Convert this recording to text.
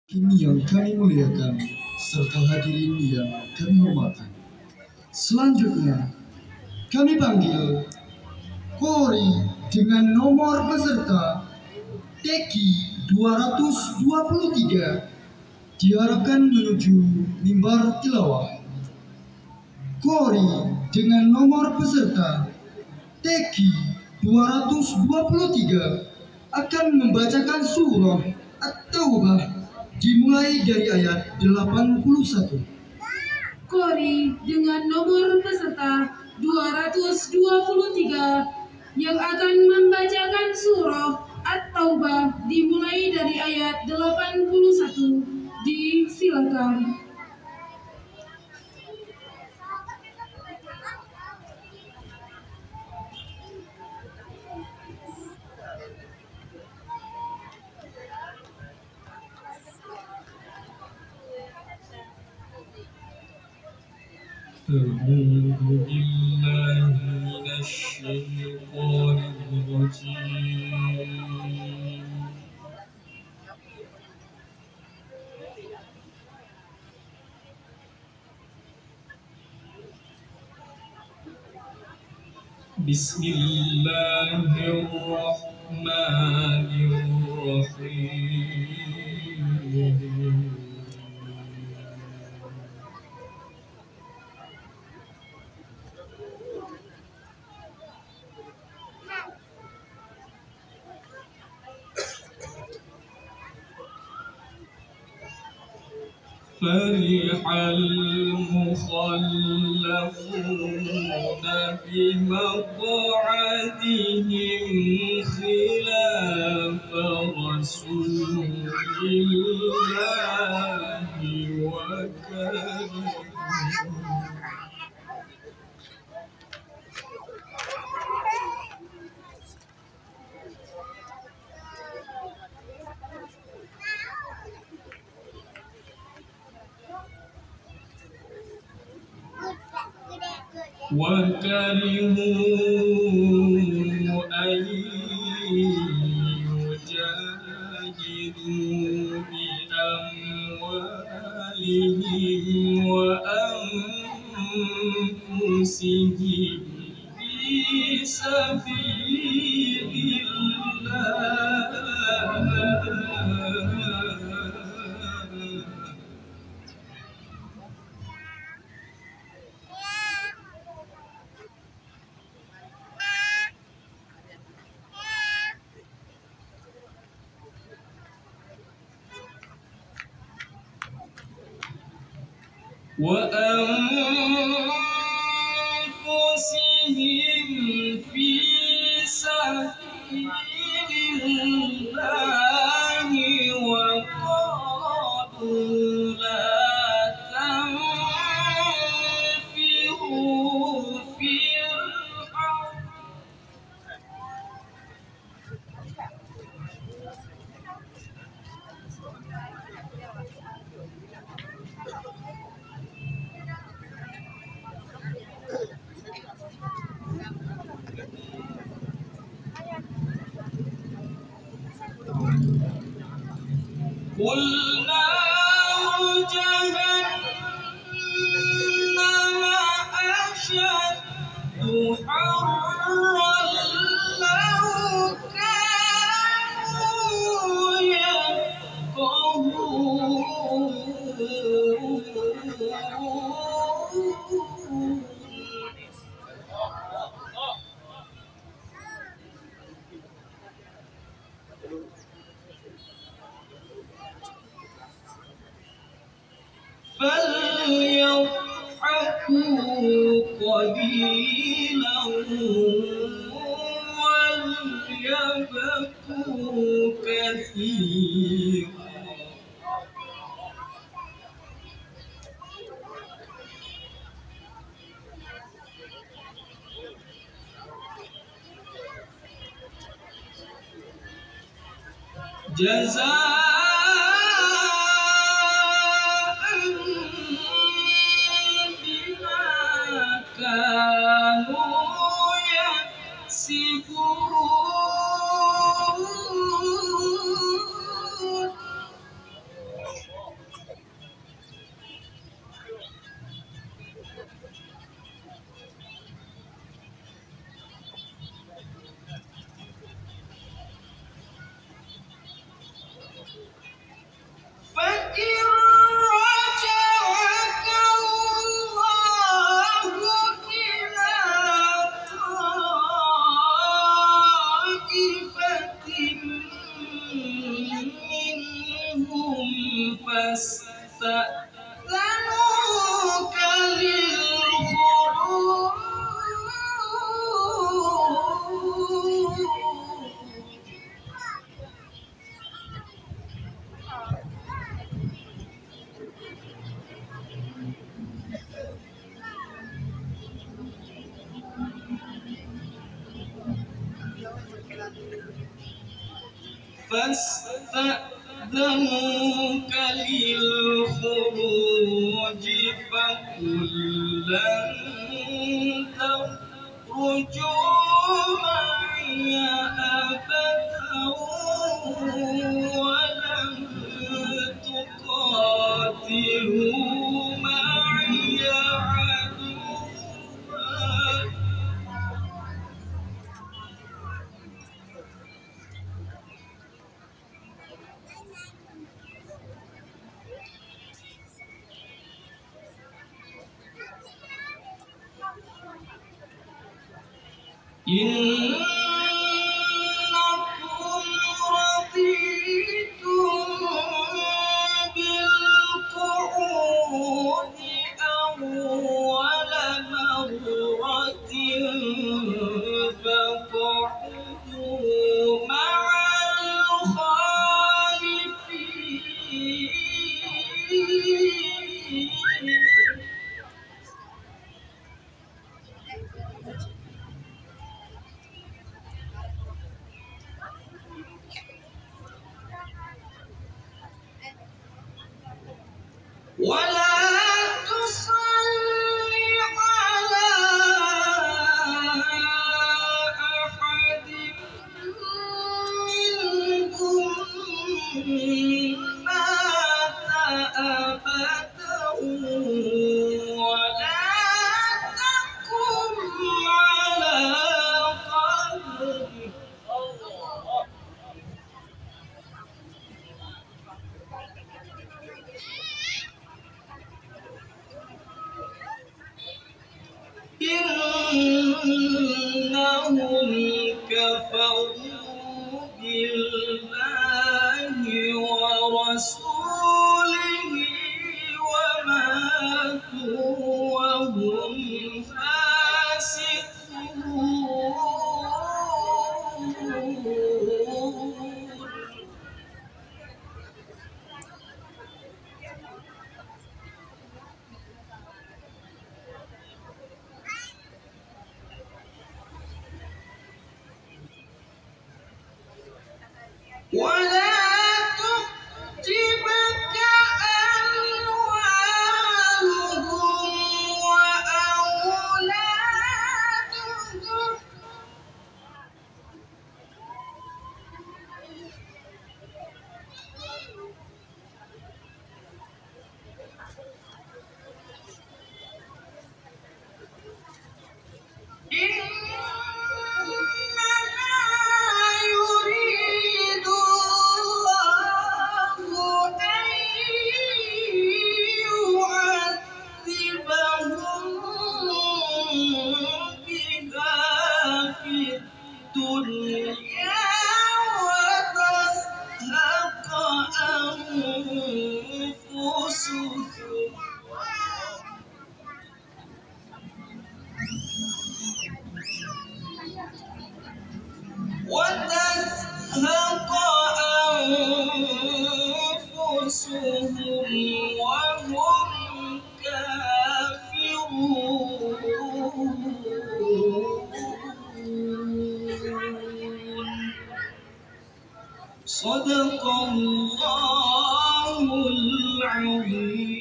Ini yang kami muliakan serta hadirin yang kami hormati. Selanjutnya, kami panggil Kori dengan nomor peserta Teki 223 diharapkan menuju mimbar tilawah. Kori dengan nomor peserta Teki 223 akan membacakan surah At-Taubah dimulai dari ayat 81. Kori dengan nomor peserta 223 yang akan membacakan surah At-Taubah dimulai dari ayat 81. Disilakan. أعوذ بالله من الشيطان الرجيم بسم الله الرحمن الرحيم فرح المخلفون بمقعدهم خلاف رسول الله وكرهوا أن يجاهدوا بأموالهم وأنفسهم في سبيل الله وأنفسهم في سبيل الله وقالوا لا تنفروا في الأرض قل نار جهنم أشد حرا لو كانوا يفقهون فليضحكوا قليلا وليبكوا كثيرا جزاء بما كانوا يكسبون فاستأذنوك للخروج فاستأذنوك للخروج فقل لن تخرجوا معي أبدا ولن تقاتلوا معي عدوا إنكم رضيتم بالقعود أول مرة فاقعدوا مع الخالفين ولا تصل على أحد منهم مات أبدا ولا تقم على قبره إنهم كفروا بالله ورسوله وماتوا وهم فاسقون ولا تعجبك أموالهم وأولادهم إنما يريد الله أن يعذبهم بها في الدنيا وتزهق أنفسهم وتزهق أنفسهم وهم كافرون صدق الله العظيم.